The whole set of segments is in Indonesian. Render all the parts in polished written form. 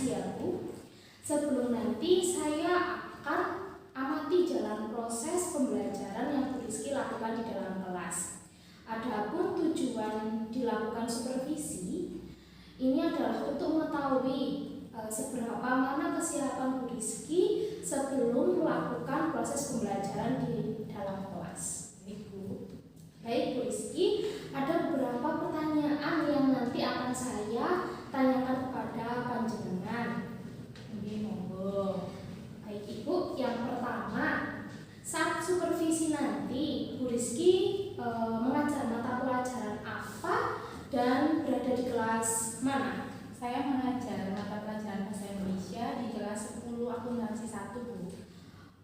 ya Bu. Sebelum nanti saya akan amati jalan proses pembelajaran yang Bu Rizky lakukan di dalam kelas. Adapun tujuan dilakukan supervisi ini adalah untuk mengetahui seberapa mana kesiapan Bu Rizky sebelum melakukan proses pembelajaran di dalam kelas. Ibu. Baik Bu Rizky, ada beberapa pertanyaan yang nanti akan saya tanyakan kepada panjenengan. Ini monggo. Baik Ibu, yang pertama, saat supervisi nanti Bu Rizky mengajar mata pelajaran apa dan berada di kelas mana? Saya mengajar mata pelajaran Bahasa Indonesia di kelas 10 akuntansi 1, Bu.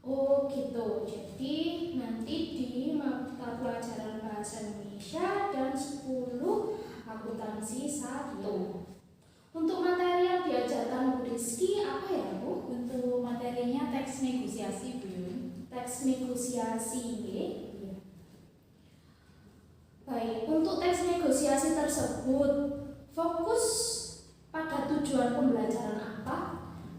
Oh gitu, jadi nanti di mata pelajaran Bahasa Indonesia dan 10 akuntansi 1. Untuk materi yang diajarkan Bu Rizky apa ya Bu? Untuk materinya teks negosiasi, Bu. Teks negosiasi, ya. Baik, untuk teks negosiasi tersebut fokus pada tujuan pembelajaran apa?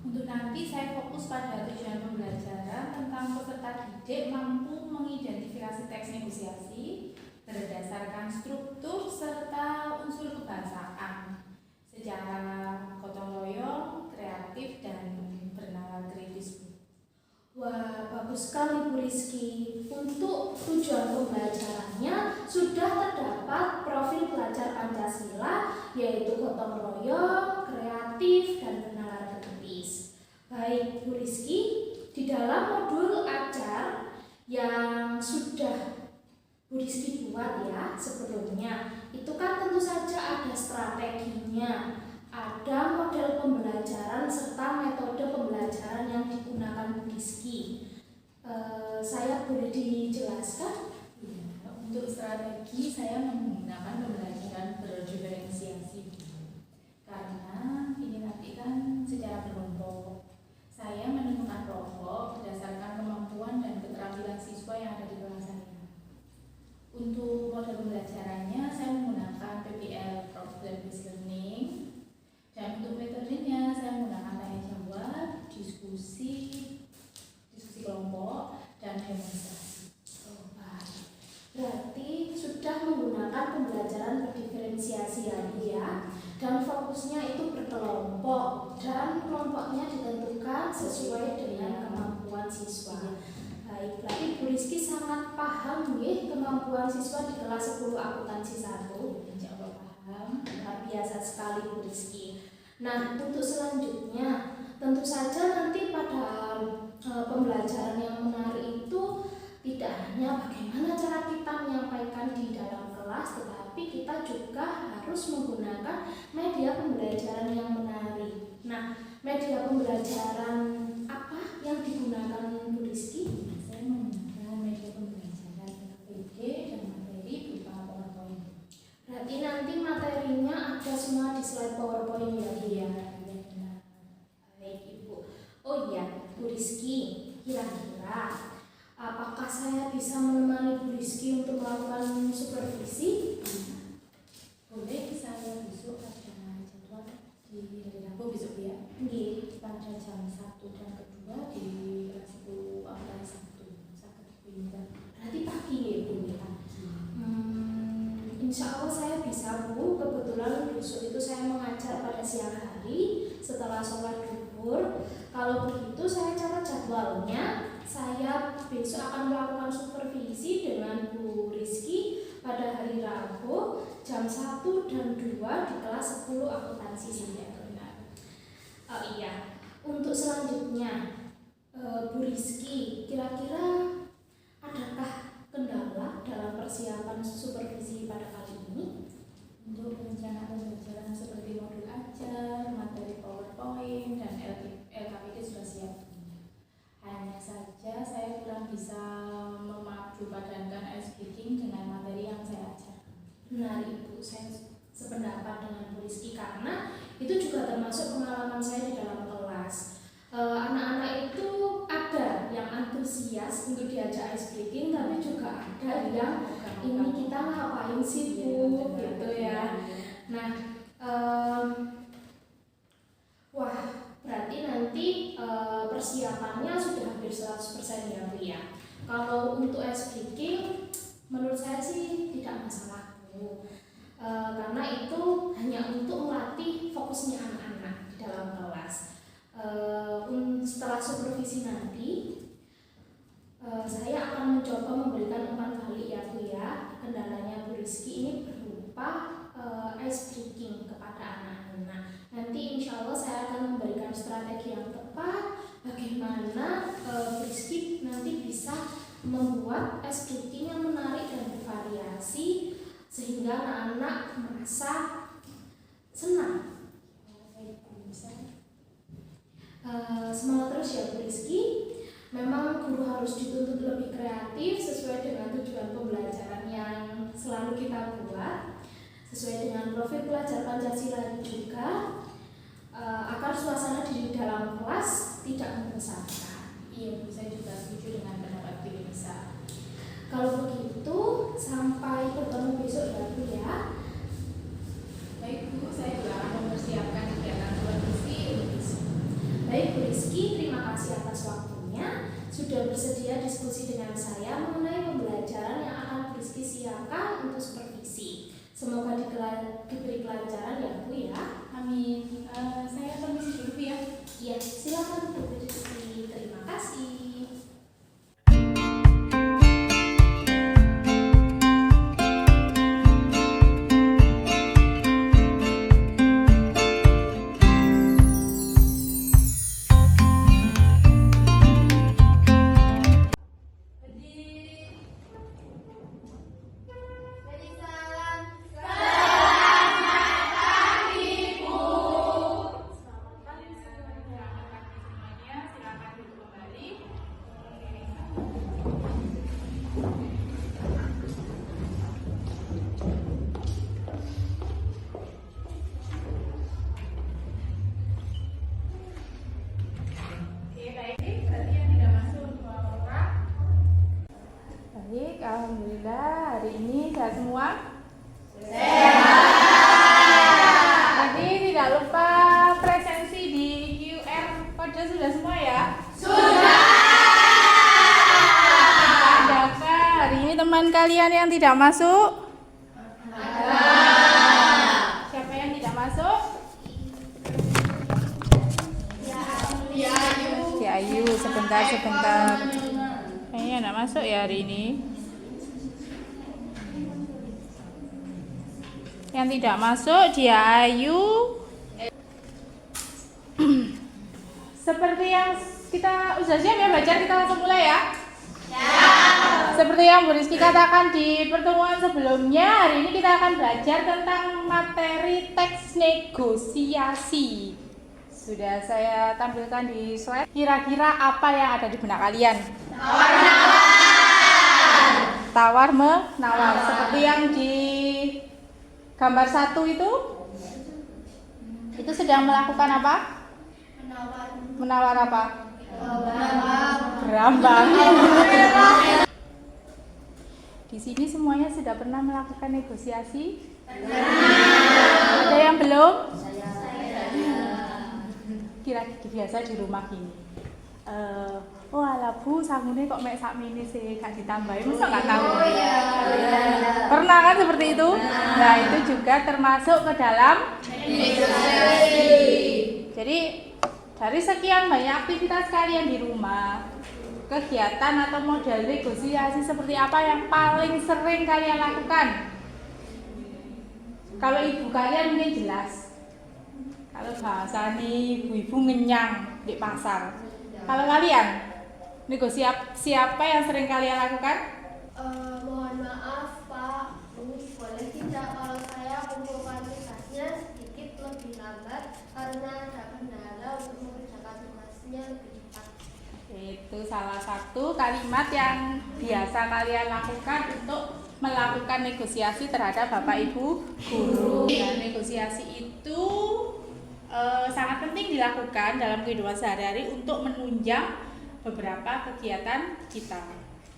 Untuk nanti saya fokus pada tujuan pembelajaran tentang peserta didik mampu mengidentifikasi teks negosiasi berdasarkan struktur serta unsur kebahasaan secara gotong royong, kreatif, dan bernalar kritis. Wah, bagus sekali Bu Rizky. Untuk tujuan pembelajarannya sudah terdapat profil pelajar Pancasila, yaitu gotong royong, kreatif, dan bernalar kritis. Baik Bu Rizky, di dalam modul ajar yang sudah Bu Rizky buat ya sebelumnya, itu kan tentu saja ada strateginya, ada model pembelajaran serta metode pembelajaran yang digunakan Bu Rizky. Saya boleh dijelaskan? Ya, untuk strategi saya menggunakan pembelajaran berdiferensiasi, karena ini nanti kan secara berkelompok. Saya menemukan kelompok berdasarkan kemampuan dan keterampilan siswa yang ada di kelas saya. Untuk model pembelajarannya saya menggunakan PBL Problem Based Learning, dan untuk metodenya saya menggunakan tanya jawab, diskusi kelompok, dan demonstrasi. Oh, baik. Berarti sudah menggunakan pembelajaran berdiferensiasi lagi ya, dan fokusnya itu berkelompok dan kelompoknya ditentukan sesuai dengan kemampuan siswa. Baik, berarti Bu Rizky sangat paham nih kemampuan siswa di kelas 10 akuntansi 1. Insya Allah paham. Luar biasa sekali Bu Rizky. Nah, untuk selanjutnya tentu saja nanti pada pembelajaran yang menarik itu tidak hanya bagaimana cara kita menyampaikan di dalam kelas, tetapi kita juga harus menggunakan media pembelajaran yang menarik. Nah, media pembelajaran apa yang digunakan Bu Rizky? Saya menggunakan media pembelajaran APD dan materi berupa PowerPoint. Berarti nanti materinya ada semua di slide PowerPoint ya, ya. Baik Ibu. Oh iya, Bu Rizky, kira-kira apakah saya bisa menemani Bu Rizky untuk melakukan supervisi? Boleh, saya besok ada jadwal di hari Rabu besok ya. Pada jam 1 dan kedua di kelas 10 akuntansi 1. Sangat pintar. Berarti pagi ya Bu? Insya Allah saya bisa Bu. Kebetulan besok itu saya mengajar pada siang hari setelah sholat duhur. Kalau begitu saya catat jadwalnya. Saya besok akan melakukan supervisi dengan Bu Rizky pada hari Rabu jam 1 dan 2 di kelas 10 akuntansi saya. Oh iya, untuk selanjutnya Bu Rizky, kira-kira adakah kendala dalam persiapan supervisi pada kali ini? Untuk perencanaan pembelajaran seperti modul ajar, materi PowerPoint, dan LKPD sudah siap. Hanya saja saya kurang bisa memadupadankan ice breaking dengan materi yang saya ajar. Benar Ibu, saya sependapat dengan Bu Rizky karena itu juga termasuk pengalaman saya di dalam kelas. Anak-anak itu ada yang antusias untuk diajak ice breaking, tapi juga ada yang ini kita ngapain sih Bu, gitu ya. Nah, wah persiapannya sudah hampir 100% ya Bu ya. Kalau untuk ice breaking menurut saya sih tidak masalah Bu, karena itu hanya untuk melatih fokusnya anak-anak di dalam kelas. Setelah supervisi nanti saya akan mencoba memberikan umpan balik ya Bu ya. Kendalanya Bu Rizky ini berupa ice breaking kepada anak-anak. Nanti insya Allah saya akan memberikan strategi yang tepat bagaimana Bu Rizky nanti bisa membuat ice breaking yang menarik dan bervariasi sehingga anak-anak merasa senang. Semangat terus ya Bu Rizky. Memang guru harus dituntut lebih kreatif sesuai dengan tujuan pembelajaran yang selalu kita buat, sesuai dengan profil pelajar Pancasila juga, agar suasana di dalam kelas tidak membosankan. Iya, saya juga setuju dengan pendapat Bu Nisa. Kalau begitu, sampai bertemu besok ya Bu ya. Baik Bu, saya juga akan mempersiapkan kegiatan supervisi untuk besok. Baik Bu Rizky, terima kasih atas waktunya sudah bersedia diskusi dengan saya mengenai pembelajaran yang akan Bu Rizky siapkan untuk supervisi. Semoga diberi pelajaran ya Bu ya. Amin. Saya permisi dulu Bu ya. Iya, silakan Bu Rizky. Terima kasih. Baik, alhamdulillah hari ini sehat semua. Jadi tidak lupa presensi di QR kode sudah semua ya? Sudah. Adakah hari ini teman kalian yang tidak masuk? Ada. Siapa yang tidak masuk? Si Ayu, sebentar. Kayaknya enggak masuk ya hari ini. Yang tidak masuk dia Ayu. Seperti yang kita sudah siap ya belajar, kita langsung mulai ya. Seperti yang Bu Rizky katakan di pertemuan sebelumnya, hari ini kita akan belajar tentang materi teks negosiasi. Sudah saya tampilkan di slide. Kira-kira apa yang ada di benak kalian? Tawar menawar. Seperti yang di gambar 1 itu sedang melakukan apa? Menawar apa? Berambang. Di sini semuanya sudah pernah melakukan negosiasi? Ada yang belum? Kira-kira biasa di rumah gini. Oh ala Bu, sangune kok mek sakmene sih gak ditambahin, masa gak tahu? Pernah kan seperti itu? Nah, itu juga termasuk ke dalam negosiasi. Jadi dari sekian banyak aktivitas kalian di rumah, kegiatan atau model negosiasi seperti apa yang paling sering kalian lakukan? Kalau ibu kalian mungkin jelas. Kalau bahasa nih ibu-ibu ngenyang di pasar. Kalau kalian, negosiasi apa yang sering kalian lakukan? Mohon maaf Pak, boleh tidak kalau saya kumpulkan tugasnya sedikit lebih lambat karena ada kendala untuk mengerjakan tugasnya lebih cepat. Itu salah satu kalimat yang biasa kalian lakukan untuk melakukan negosiasi terhadap Bapak Ibu guru. Nah, negosiasi itu sangat penting dilakukan dalam kehidupan sehari-hari untuk menunjang beberapa kegiatan kita.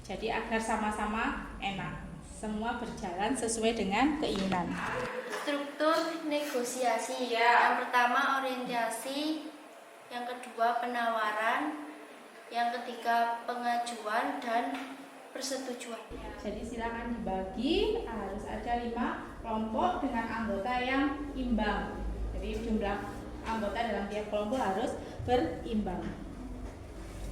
Jadi agar sama-sama enak, semua berjalan sesuai dengan keinginan. Struktur negosiasi. Ya. Yang pertama orientasi, yang kedua penawaran, Yang ketiga, pengajuan dan persetujuan. Jadi silakan dibagi, harus ada 5 kelompok dengan anggota yang imbang. Jadi jumlah anggota dalam tiap kelompok harus berimbang.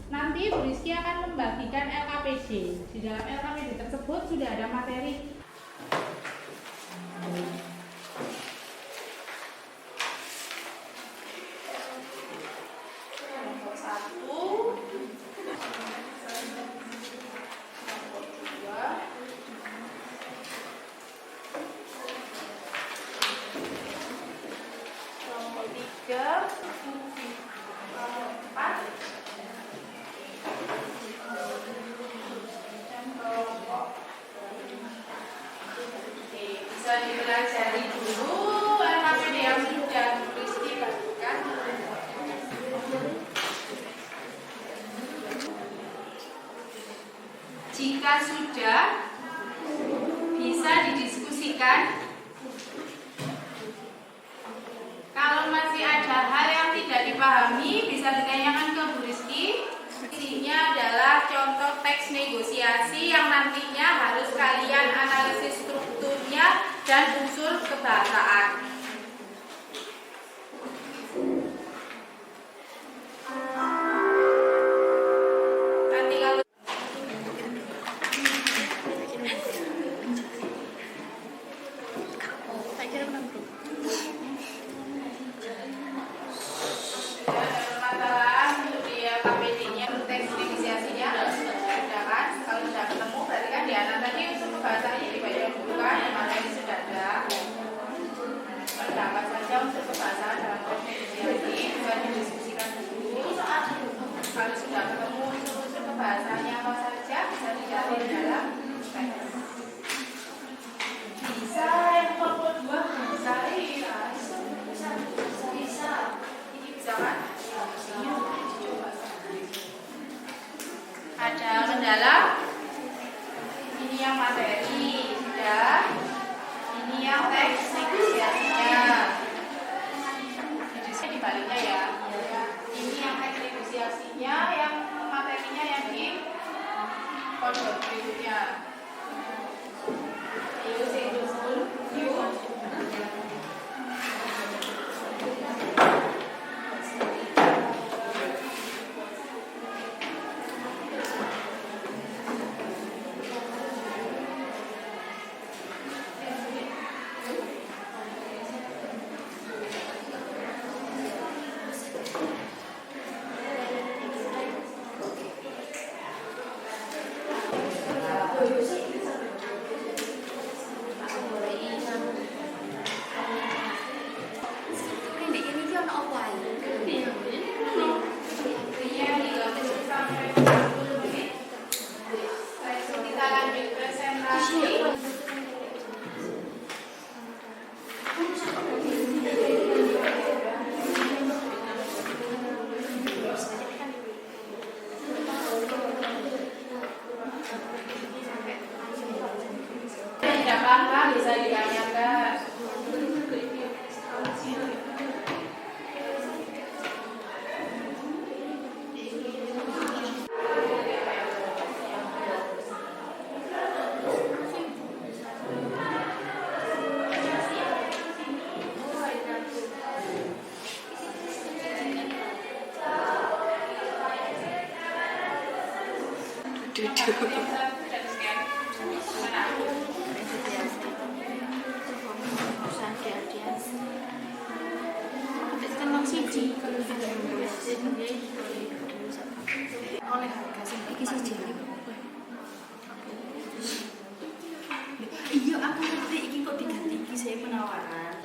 Nanti Bu Rizky akan membagikan LKPD. Di dalam LKPD tersebut sudah ada materi. Kelompok 1, kelompok 2, kelompok 3, kelompok 4, dan kelompok. Oke, bisa dipelajari dulu LKPD yang sudah Rizky bagikan. Jika sudah, bisa didiskusikan. Kalau masih ada hal yang tidak dipahami, bisa ditanyakan ke Bu Rizky. Isinya adalah contoh teks negosiasi yang nantinya harus kalian analisis strukturnya dan unsur kebahasaan. Nanti kalau permasalahan untuk di LKPD-nya, teks negosiasinya harus sudah kan? Kalau sudah ketemu berarti kan di anak tadi unsur kebahasanya dibaca dulu kan? Yang mana ini sudah ada. Apa saja unsur kebahasaan dalam teks negosiasi bisa didiskusikan dulu. Kalau sudah ketemu unsur kebahasanya apa saja bisa dicari di dalam teks. Bisa yang kelompok 2 bisa ini bisa kan? Ada kendala? Ini yang materi sudah. Ini yang teks negosiasinya. Jadi dibaliknya ya. Ini yang teks negosiasinya, yang materinya yang di kode berikutnya. Yuk, yuk. Kita lanjut presentasi. Tidak apa-apa, bisa ditanyakan. Iya, aku ngerti iki kok diganti iki saya penawaran.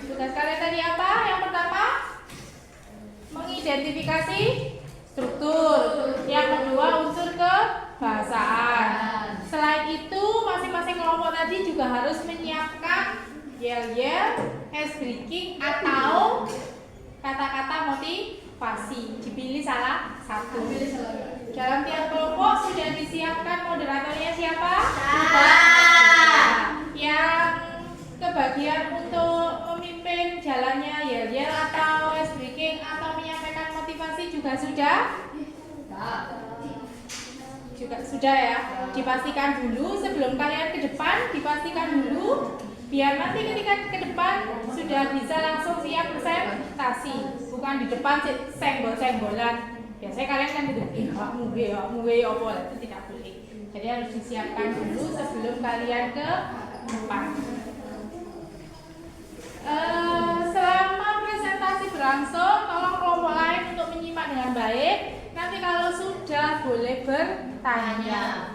Tugas kalian tadi apa? Yang pertama, mengidentifikasi struktur. Yang kedua, unsur kebahasaan. Selain itu, masing-masing kelompok tadi juga harus menyiapkan yel-yel, ice breaking, atau kata-kata motivasi. Dipilih salah satu. Dalam tiap kelompok sudah disiapkan moderatornya siapa? Yang kebagian untuk memimpin jalannya yel-yel atau ice breaking atau menyampaikan motivasi juga sudah? Juga sudah ya. Dipastikan dulu sebelum kalian ke depan, dipastikan dulu biar nanti ketika ke depan sudah bisa langsung siap presentasi, bukan di depan senggol-senggolan. Biasanya kalian kan gitu, awakmu apa itu tidak boleh. Jadi harus disiapkan dulu sebelum kalian ke depan. Selama presentasi berlangsung, tolong kelompok lain untuk menyimak dengan baik. Nanti kalau sudah boleh bertanya.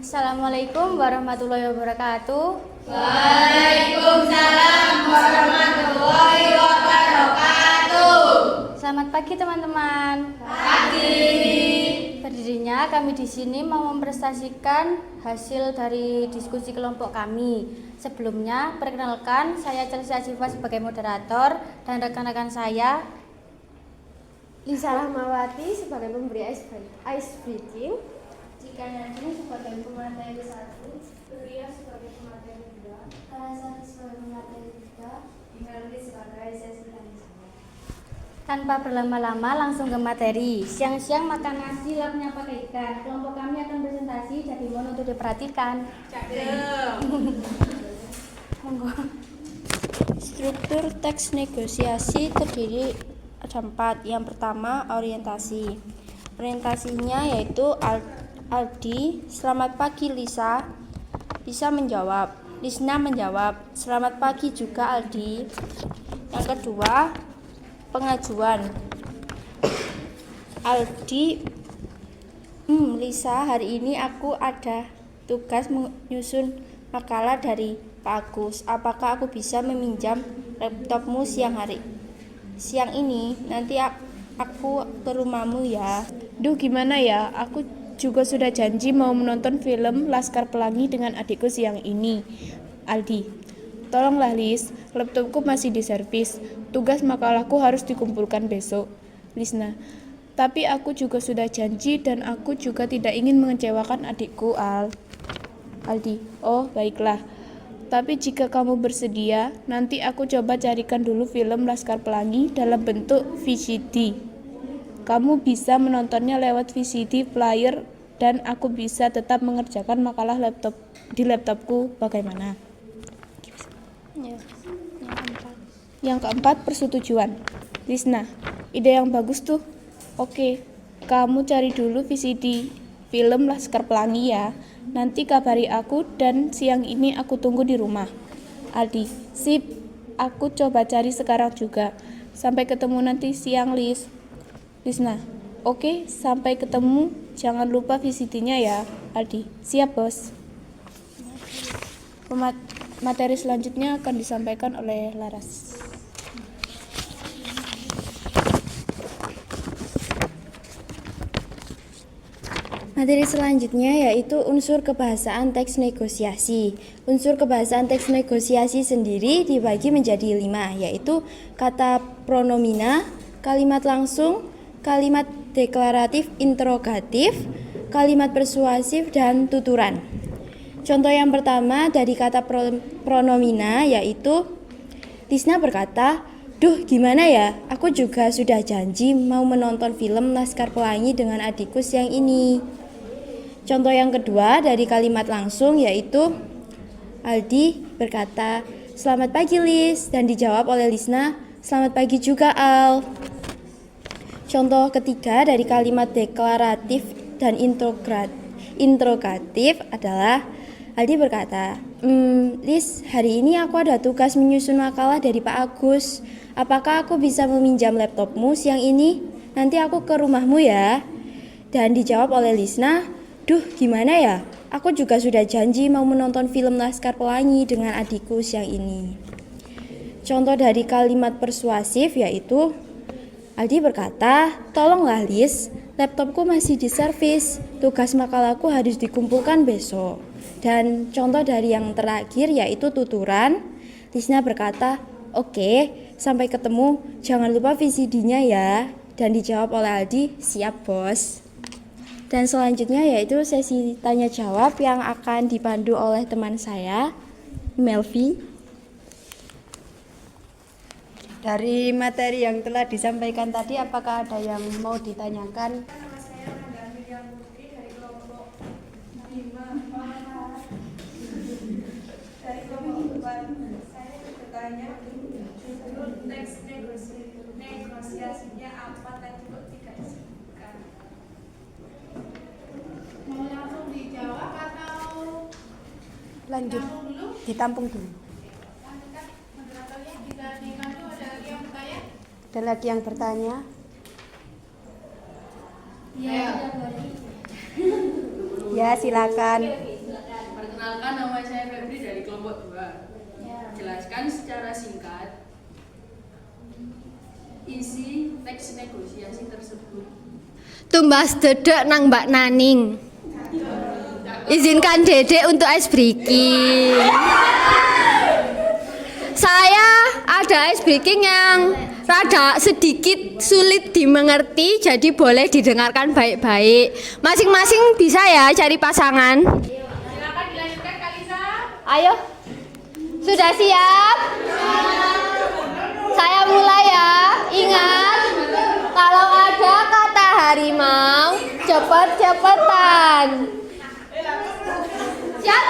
Assalamualaikum warahmatullahi wabarakatuh. Waalaikumsalam warahmatullahi wabarakatuh. Selamat pagi teman-teman. Pagi. Berdirinya kami di sini mau mempresentasikan hasil dari diskusi kelompok kami. Sebelumnya, perkenalkan saya Chelsea Asifa sebagai moderator dan rekan-rekan saya Lisa Rahmawati sebagai pemberi ice breaking, Jika Nadine sebagai pemateri 1, Ria sebagai pemateri 2, Karasati sebagai pemateri 3, Ingarli sebagai sesi tanya. Tanpa berlama-lama langsung ke materi. Siang-siang makan nasi, lapnya pakai ikan. Kelompok kami akan presentasi, jadi mohon untuk diperhatikan. Monggo. Struktur teks negosiasi terdiri ada 4. Yang pertama, orientasi. Orientasinya yaitu Aldi, selamat pagi Lisa. Lisa menjawab. Lisna menjawab, selamat pagi juga Aldi. Yang kedua, pengajuan. Aldi, Lisa, hari ini aku ada tugas menyusun makalah dari Pak Agus. Apakah aku bisa meminjam laptopmu siang ini? Nanti aku ke rumahmu ya. Duh, gimana ya? Aku juga sudah janji mau menonton film Laskar Pelangi dengan adikku siang ini. Aldi, tolonglah Lis, laptopku masih di servis. Tugas makalahku harus dikumpulkan besok. Lisna, tapi aku juga sudah janji dan aku juga tidak ingin mengecewakan adikku, Aldi, oh baiklah. Tapi jika kamu bersedia, nanti aku coba carikan dulu film Laskar Pelangi dalam bentuk VCD. Kamu bisa menontonnya lewat VCD player dan aku bisa tetap mengerjakan makalah di laptopku. Bagaimana? Yang keempat, persetujuan. Lisna, ide yang bagus tuh. Oke, kamu cari dulu VCD film Laskar Pelangi ya. Nanti kabari aku dan siang ini aku tunggu di rumah. Aldi, sip. Aku coba cari sekarang juga. Sampai ketemu nanti siang, Lis. Lisna, oke, sampai ketemu. Jangan lupa VCD-nya ya, Aldi. Siap, Bos. Materi selanjutnya akan disampaikan oleh Laras. Materi selanjutnya yaitu unsur kebahasaan teks negosiasi. Unsur kebahasaan teks negosiasi sendiri dibagi menjadi 5, yaitu kata pronomina, kalimat langsung, kalimat deklaratif interrogatif, kalimat persuasif, dan tuturan. Contoh yang pertama dari kata pronomina yaitu Lisna berkata, "Duh, gimana ya? Aku juga sudah janji mau menonton film Laskar Pelangi dengan adikku siang ini." Contoh yang kedua dari kalimat langsung yaitu Aldi berkata, "Selamat pagi Lis," dan dijawab oleh Lisna, "Selamat pagi juga Al." Contoh ketiga dari kalimat deklaratif dan interrogatif adalah Aldi berkata, "Lis, hari ini aku ada tugas menyusun makalah dari Pak Agus. Apakah aku bisa meminjam laptopmu siang ini? Nanti aku ke rumahmu ya." Dan dijawab oleh Lisna, "Duh, gimana ya? Aku juga sudah janji mau menonton film Laskar Pelangi dengan adikku siang ini." Contoh dari kalimat persuasif yaitu Aldi berkata, "Tolonglah Lis, laptopku masih di servis. Tugas makalahku harus dikumpulkan besok." Dan contoh dari yang terakhir yaitu tuturan. Lisna berkata, "Oke, sampai ketemu. Jangan lupa VCD-nya ya." Dan dijawab oleh Aldi, "Siap, Bos." Dan selanjutnya yaitu sesi tanya jawab yang akan dipandu oleh teman saya, Melvi. Dari materi yang telah disampaikan tadi, apakah ada yang mau ditanyakan? Nama saya Nanda Miriam Putri dari kelompok 5. Dari kelompok 4, saya bertanya judul teks negosiasinya apa tadi kok tidak disebutkan? Mau langsung dijawab atau Lanjut, ditampung dulu. lanjutkan moderatornya bisa dibantu? Ada lagi yang bertanya? Ada lagi yang bertanya? Ya, silakan. Perkenalkan, nama saya Febri dari kelompok 2. Jelaskan secara singkat isi teks negosiasi tersebut. Tumbas dedek nang Mbak Naning. Izinkan Dedek untuk ice breaking. Saya ada ice breaking yang rada sedikit sulit dimengerti, jadi boleh didengarkan baik-baik. Masing-masing bisa ya cari pasangan. Silakan dilanjutkan Kalisa. Ayo. Sudah siap? Saya mulai ya. Ingat, kalau ada kata harimau, cepet-cepetan. Siap?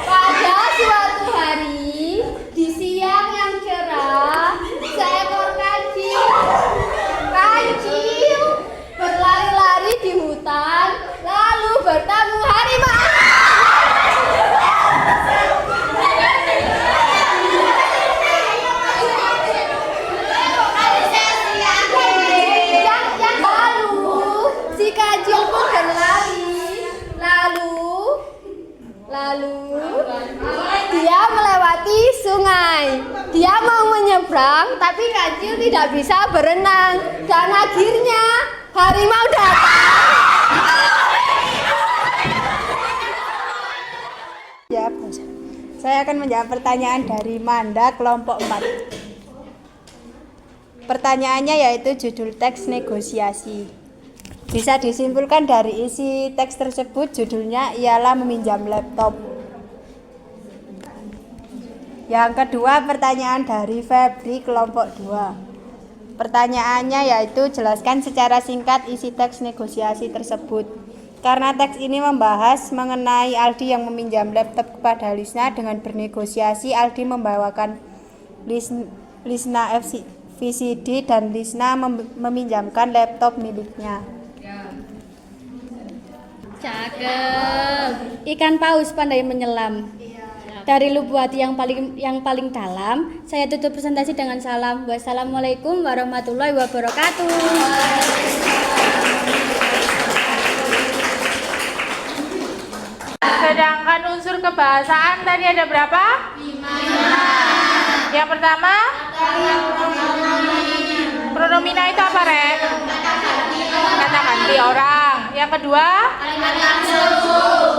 Pada suatu hari, di siang yang cerah, seekor kancil berlari-lari di hutan, lalu bertemu harimau. Lalu si kancil pun berlari. Lalu dia melewati sungai. Dia mau menyeberang, tapi kancil tidak bisa berenang. Dan akhirnya harimau datang. Ya, saya akan menjawab pertanyaan dari Manda kelompok 4. Pertanyaannya yaitu judul teks negosiasi. Bisa disimpulkan dari isi teks tersebut, judulnya ialah meminjam laptop. Yang kedua, pertanyaan dari Febri kelompok 2. Pertanyaannya yaitu jelaskan secara singkat isi teks negosiasi tersebut. Karena teks ini membahas mengenai Aldi yang meminjam laptop kepada Lisna dengan bernegosiasi, Aldi membawakan Lisna VCD dan Lisna meminjamkan laptop miliknya. Cakep. Ikan paus pandai menyelam. Dari lubuk hati yang paling dalam, saya tutup presentasi dengan salam. Wassalamualaikum warahmatullahi wabarakatuh. Sedangkan unsur kebahasaan tadi ada berapa? 5. Yang pertama? Pronomina itu apa, Rek? Kata ganti orang. Yang kedua?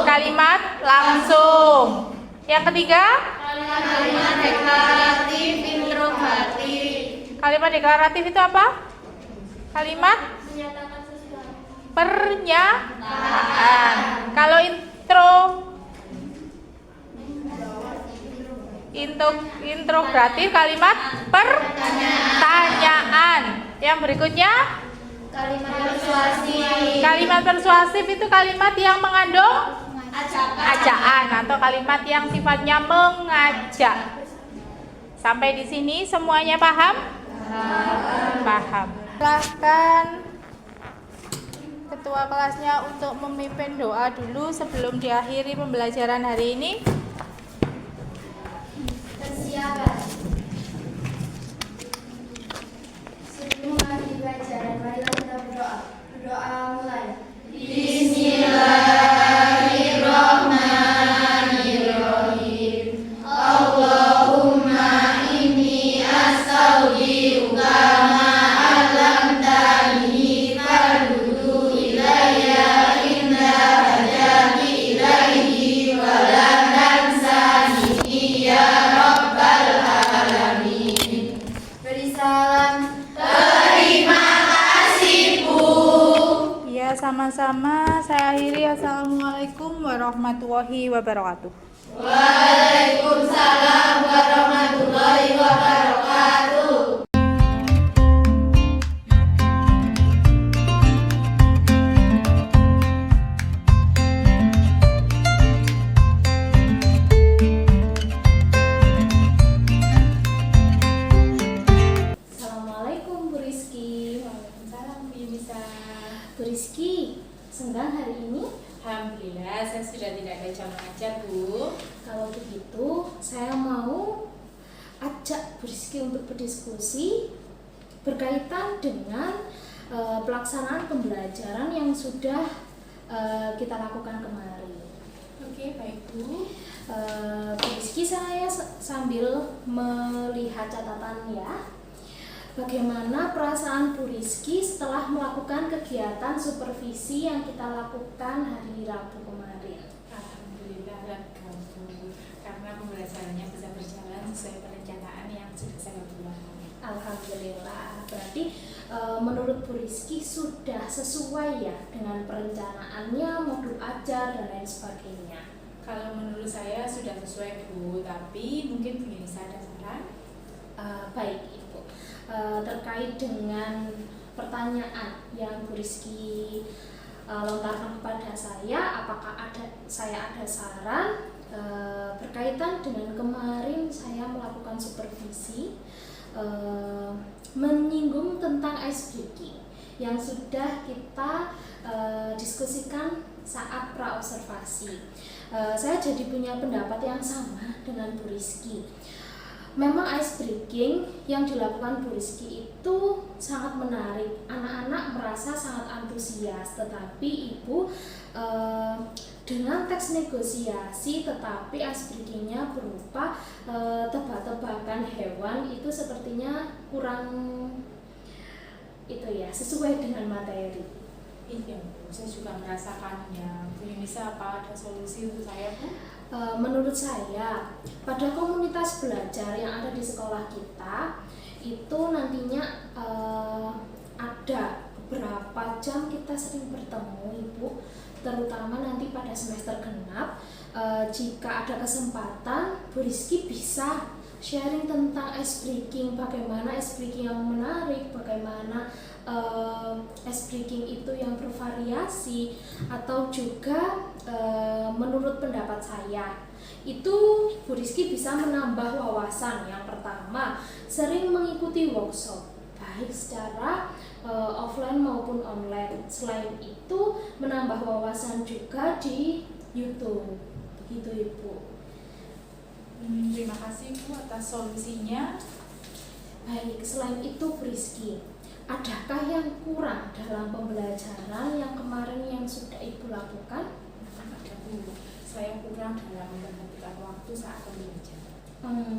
Kalimat langsung. Yang ketiga? Kalimat deklaratif interrogatif. Kalimat deklaratif itu apa? Kalimat Menyatakan sesuatu. pernyataan. Kalau interrogatif kalimat pertanyaan. Yang berikutnya Kalimat persuasi. kalimat persuasif itu kalimat yang mengandung ajaan atau kalimat yang sifatnya mengajak. Sampai di sini semuanya paham? Paham. Silahkan ketua kelasnya untuk memimpin doa dulu sebelum diakhiri pembelajaran hari ini. Persiapan. Sebelum mengakhiri pelajaran, marilah kita berdoa. Berdoa mulai. Bismillahirrahmanirrahim. Allahumma inni astaudiuka ma 'allamtani farduhu ilayya inda hajati ilaihi wa la tansani ya Sama-sama, saya akhiri. Assalamualaikum warahmatullahi wabarakatuh. Waalaikumsalam warahmatullahi wabarakatuh. Assalamualaikum Bu Rizky. Waalaikumsalam Bu Yunisa. Bu Rizky, senggang hari ini? Alhamdulillah saya sudah tidak ada jam mengajar Bu. Kalau begitu, saya mau ajak Bu Rizky untuk berdiskusi berkaitan dengan pelaksanaan pembelajaran yang sudah kita lakukan kemarin. Oke, baik Bu. Bu Rizky, saya sambil melihat catatan ya. Bagaimana perasaan Bu Rizky setelah melakukan kegiatan supervisi yang kita lakukan hari Rabu kemarin? Alhamdulillah lega Bu, karena pembelajarannya bisa berjalan sesuai perencanaan yang sudah saya buat. Alhamdulillah, berarti menurut Bu Rizky sudah sesuai ya dengan perencanaannya, modul ajar dan lain sebagainya. Kalau menurut saya sudah sesuai Bu, tapi mungkin Bu Yunisa ada saran? Baik Ibu, terkait dengan pertanyaan yang Bu Rizky lontarkan kepada saya, apakah saya ada saran berkaitan dengan kemarin saya melakukan supervisi menyinggung tentang ice breaking yang sudah kita diskusikan saat pra-observasi. Saya jadi punya pendapat yang sama dengan Bu Rizky. Memang ice breaking yang dilakukan Bu Rizky itu sangat menarik. Anak-anak merasa sangat antusias, tetapi Ibu dengan teks negosiasi tetapi ice breaking-nya berupa tebak-tebakan hewan, itu sepertinya kurang itu ya, sesuai dengan materi. Iya Bu, saya juga merasakannya. Bu Yunisa, apa ada solusi untuk saya Bu? Menurut saya, pada komunitas belajar yang ada di sekolah kita itu nantinya ada beberapa jam kita sering bertemu Ibu, terutama nanti pada semester genap. Jika ada kesempatan, Bu Rizky bisa sharing tentang ice breaking, bagaimana ice breaking yang menarik, bagaimana ice breaking itu yang bervariasi, atau juga menurut pendapat saya itu Bu Rizky bisa menambah wawasan. Yang pertama, sering mengikuti workshop baik secara offline maupun online. Selain itu menambah wawasan juga di YouTube. Begitu Ibu. Terima kasih Bu atas solusinya. Baik, selain itu Bu Rizky, adakah yang kurang dalam pembelajaran yang kemarin yang sudah Ibu lakukan? Ada Bu, saya kurang dalam memperhatikan waktu saat pembelajaran.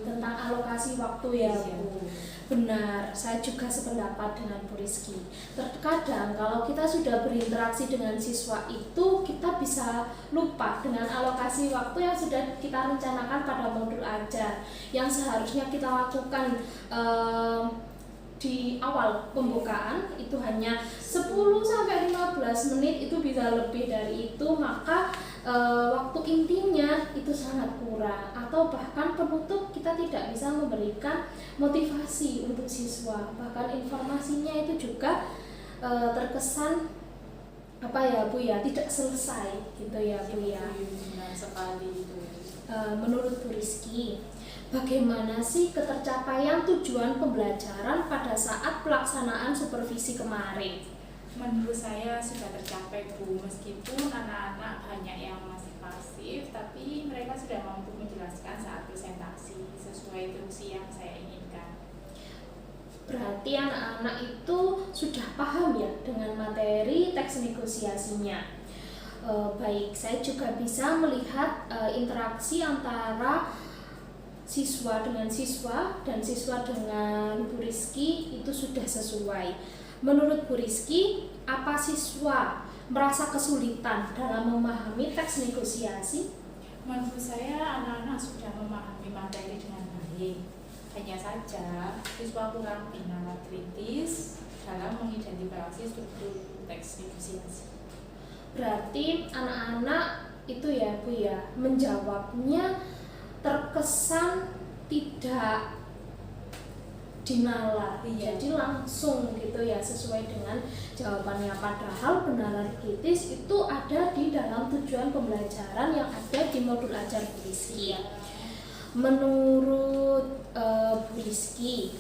Tentang alokasi waktu ya Bu. Benar, saya juga sependapat dengan Bu Rizky. Terkadang kalau kita sudah berinteraksi dengan siswa itu, kita bisa lupa dengan alokasi waktu yang sudah kita rencanakan pada modul ajar, yang seharusnya kita lakukan di awal pembukaan itu hanya 10-15 menit, itu bisa lebih dari itu, maka waktu intinya itu sangat kurang, atau bahkan penutup kita tidak bisa memberikan motivasi untuk siswa, bahkan informasinya itu juga terkesan apa ya Bu ya, tidak selesai gitu ya Bu ya. Benar sekali itu. Menurut Bu Rizky, bagaimana sih ketercapaian tujuan pembelajaran pada saat pelaksanaan supervisi kemarin? Menurut saya sudah tercapai Bu, meskipun anak-anak banyak yang masih pasif, tapi mereka sudah mampu menjelaskan saat presentasi sesuai instruksi yang saya inginkan. Berarti anak-anak itu sudah paham ya dengan materi teks negosiasinya. Baik, saya juga bisa melihat interaksi antara siswa dengan siswa dan siswa dengan Bu Rizky itu sudah sesuai. Menurut Bu Rizky, apa siswa merasa kesulitan dalam memahami teks negosiasi? Menurut saya anak-anak sudah memahami materi dengan baik. Hanya saja siswa kurang minat kritis dalam mengidentifikasi struktur teks negosiasi. Berarti anak-anak itu ya Bu ya, menjawabnya terkesan tidak dinalar, jadi langsung gitu ya, sesuai dengan jawabannya. Padahal penalaran kritis itu ada di dalam tujuan pembelajaran yang ada di modul ajar Bu Rizky ya. Menurut Bu Rizky,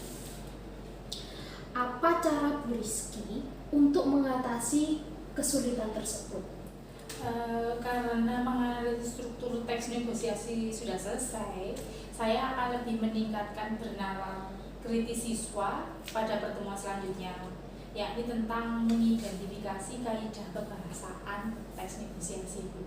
apa cara Bu Rizky untuk mengatasi kesulitan tersebut? Karena menganalisis struktur teks negosiasi sudah selesai, saya akan lebih meningkatkan bernalar kritis siswa pada pertemuan selanjutnya, yakni tentang mengidentifikasi kaidah kebahasaan teks negosiasi itu.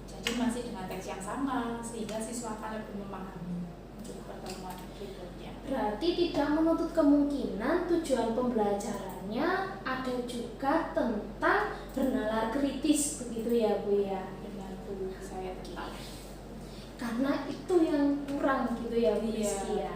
Jadi masih dengan teks yang sama, sehingga siswa akan lebih memahami untuk pertemuan berikutnya. Berarti tidak menutup kemungkinan tujuan pembelajarannya ada juga tentang bernalar kritis, begitu ya Bu ya? Benar Bu, saya tetap. Karena itu yang kurang gitu ya Bu Rizky ya.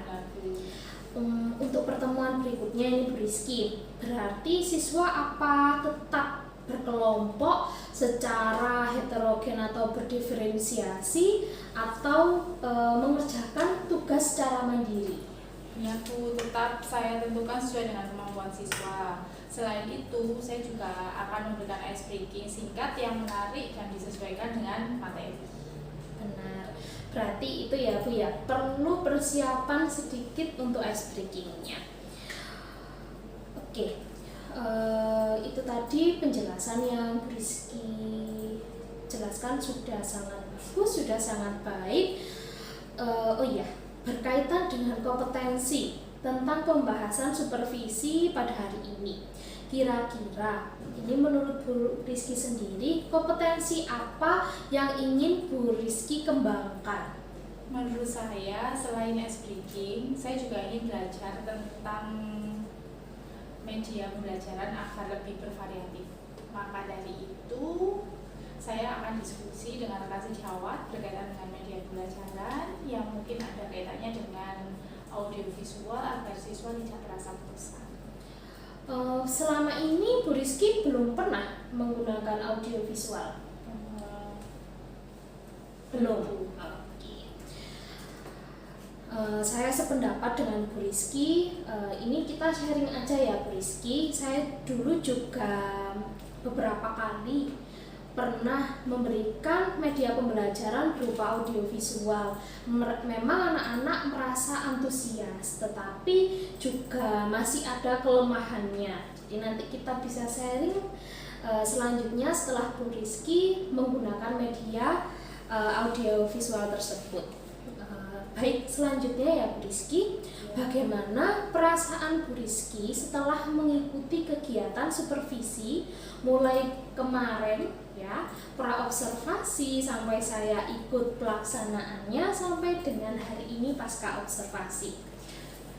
Untuk pertemuan berikutnya ini Bu Rizky, berarti siswa apa tetap berkelompok secara heterogen atau berdiferensiasi atau mengerjakan tugas secara mandiri? Ya Bu, tetap saya tentukan sesuai dengan kemampuan siswa. Selain itu, saya juga akan memberikan ice breaking singkat yang menarik dan disesuaikan dengan materi. Benar. Berarti itu ya Bu ya, perlu persiapan sedikit untuk ice breakingnya. Oke, itu tadi penjelasan yang Bu Rizky jelaskan sudah sangat bagus, sudah sangat baik. Oh iya, berkaitan dengan kompetensi tentang pembahasan supervisi pada hari ini. Kira-kira ini menurut Bu Rizky sendiri, kompetensi apa yang ingin Bu Rizky kembangkan? Menurut saya, selain ice breaking, saya juga ingin belajar tentang media pembelajaran agar lebih bervariatif. Maka dari itu, saya akan diskusi dengan rekan sejawat berkaitan dengan media pembelajaran yang mungkin ada kaitannya dengan audiovisual agar siswa tidak terasa bosan. Selama ini Bu Rizky belum pernah menggunakan audiovisual. Belum. Saya sependapat dengan Bu Rizky. Ini kita sharing aja ya Bu Rizky. Saya dulu juga beberapa kali pernah memberikan media pembelajaran berupa audiovisual. Memang anak-anak merasa antusias, tetapi juga masih ada kelemahannya. Jadi nanti kita bisa sharing selanjutnya setelah Bu Rizky menggunakan media audiovisual tersebut. Baik, selanjutnya ya Bu Rizky, bagaimana perasaan Bu Rizky setelah mengikuti kegiatan supervisi mulai kemarin ya, pra-observasi sampai saya ikut pelaksanaannya sampai dengan hari ini pasca observasi?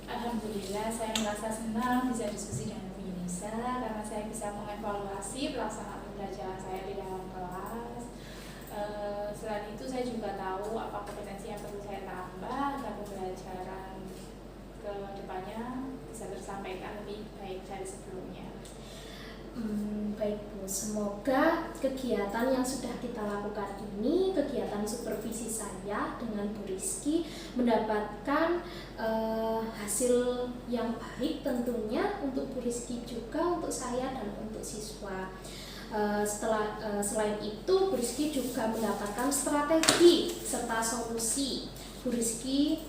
Alhamdulillah, saya merasa senang bisa diskusi dengan Bu Yunisa karena saya bisa mengevaluasi pelaksanaan pembelajaran saya di dalam kelas. Selain itu, saya juga tahu apa kompetensi yang perlu saya tambah agar pembelajaran ke depannya bisa tersampaikan lebih baik dari sebelumnya. Baik Bu, semoga kegiatan yang sudah kita lakukan ini, kegiatan supervisi saya dengan Bu Rizky mendapatkan hasil yang baik tentunya untuk Bu Rizky juga, untuk saya dan untuk siswa. Selain itu, Bu Rizky juga mendapatkan strategi serta solusi. Bu Rizky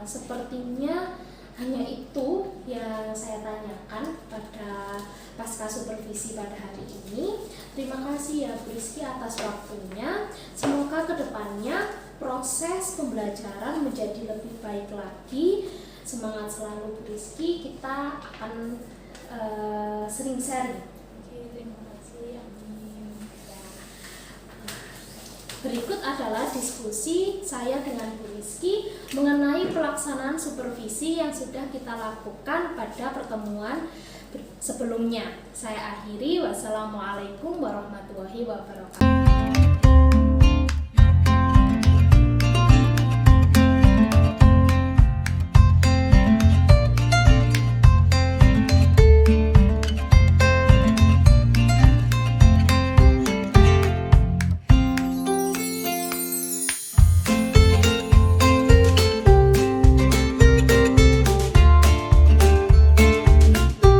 sepertinya hanya itu yang saya tanyakan pada pasca supervisi pada hari ini. Terima kasih ya Bu Rizky atas waktunya. Semoga kedepannya proses pembelajaran menjadi lebih baik lagi. Semangat selalu Bu Rizky. Kita akan sering sharing. Terima kasih. Amin. Berikut adalah diskusi saya dengan Bu Rizky mengenai pelaksanaan supervisi yang sudah kita lakukan pada pertemuan sebelumnya. Saya akhiri, wassalamualaikum warahmatullahi wabarakatuh.